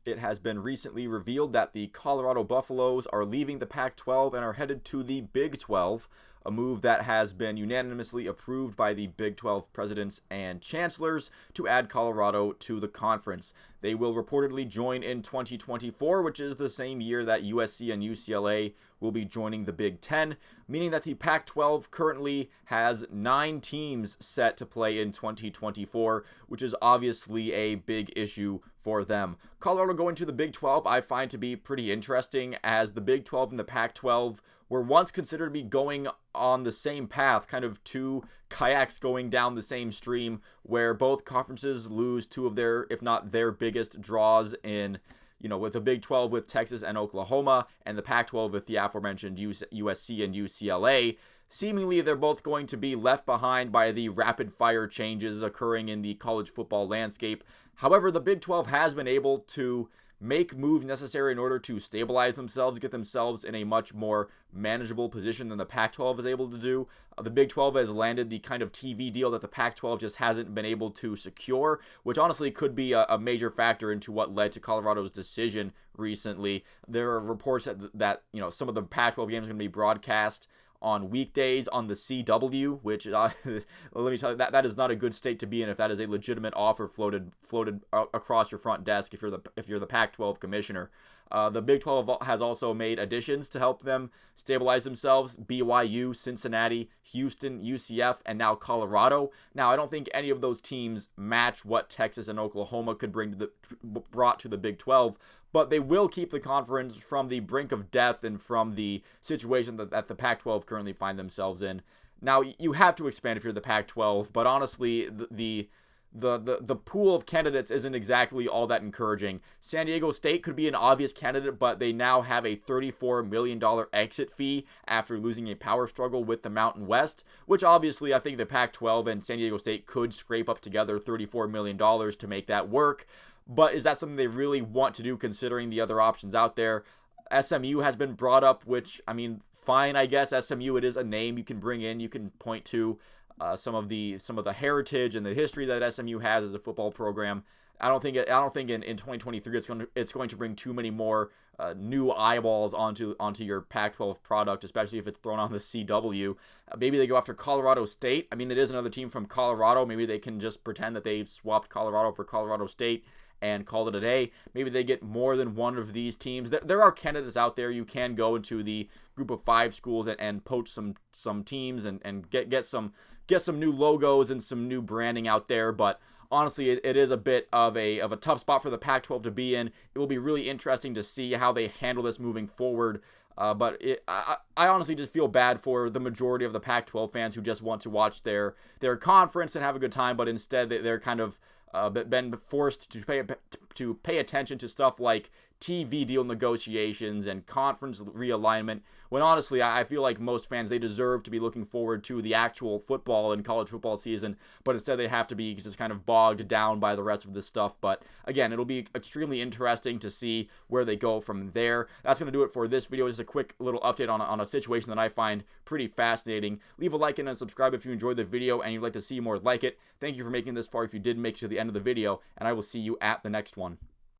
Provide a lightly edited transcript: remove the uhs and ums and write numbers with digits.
it has been recently revealed that the Colorado Buffaloes are leaving the Pac-12 and are headed to the Big 12, a move that has been unanimously approved by the Big 12 presidents and chancellors to add Colorado to the conference. They will reportedly join in 2024, which is the same year that USC and UCLA will be joining the Big 10, meaning that the Pac-12 currently has 9 teams set to play in 2024, which is obviously a big issue for them. Colorado going to the Big 12 I find to be pretty interesting, as the Big 12 and the Pac-12 were once considered to be going on the same path, kind of two kayaks going down the same stream, where both conferences lose 2 of their, if not their biggest draws in, with the Big 12 with Texas and Oklahoma, and the Pac-12 with the aforementioned USC and UCLA. Seemingly, they're both going to be left behind by the rapid-fire changes occurring in the college football landscape. However, the Big 12 has been able to make moves necessary in order to stabilize themselves, get themselves in a much more manageable position than the Pac-12 is able to do. The Big 12 has landed the kind of TV deal that the Pac-12 just hasn't been able to secure, which honestly could be a major factor into what led to Colorado's decision recently. There are reports that some of the Pac-12 games are going to be broadcast on weekdays on the CW, which let me tell you, that is not a good state to be in if that is a legitimate offer floated across your front desk if you're the Pac-12 commissioner. The Big 12 has also made additions to help them stabilize themselves: BYU, Cincinnati, Houston, UCF, and now Colorado. Now, I don't think any of those teams match what Texas and Oklahoma could brought to the Big 12, but they will keep the conference from the brink of death and from the situation that the Pac-12 currently find themselves in. Now, you have to expand if you're the Pac-12, but honestly, the pool of candidates isn't exactly all that encouraging. San Diego State could be an obvious candidate, but they now have a $34 million exit fee after losing a power struggle with the Mountain West, which obviously I think the Pac-12 and San Diego State could scrape up together $34 million to make that work. But is that something they really want to do, considering the other options out there? SMU has been brought up, which, I mean, fine, I guess. SMU, it is a name you can bring in. You can point to some of the heritage and the history that SMU has as a football program. I don't think in 2023 it's going to bring too many more new eyeballs onto your Pac-12 product, especially if it's thrown on the CW. Maybe they go after Colorado State. I mean, it is another team from Colorado. Maybe they can just pretend that they swapped Colorado for Colorado State and call it a day. Maybe they get more than one of these teams. There are candidates out there. You can go into the group of 5 schools and poach some teams and get some new logos and some new branding out there. But honestly, it is a bit of a tough spot for the Pac-12 to be in. It will be really interesting to see how they handle this moving forward. But I honestly just feel bad for the majority of the Pac-12 fans who just want to watch their conference and have a good time, but instead they're kind of been forced to pay attention to stuff like TV deal negotiations and conference realignment, when honestly I feel like most fans, they deserve to be looking forward to the actual football and college football season, but instead they have to be just kind of bogged down by the rest of this stuff. But again, it'll be extremely interesting to see where they go from there. That's going to do it for this video. Just a quick little update on a situation that I find pretty fascinating. Leave a like and subscribe if you enjoyed the video and you'd like to see more like it. Thank you for making this far if you did make it to the end of the video, and I will see you at the next one.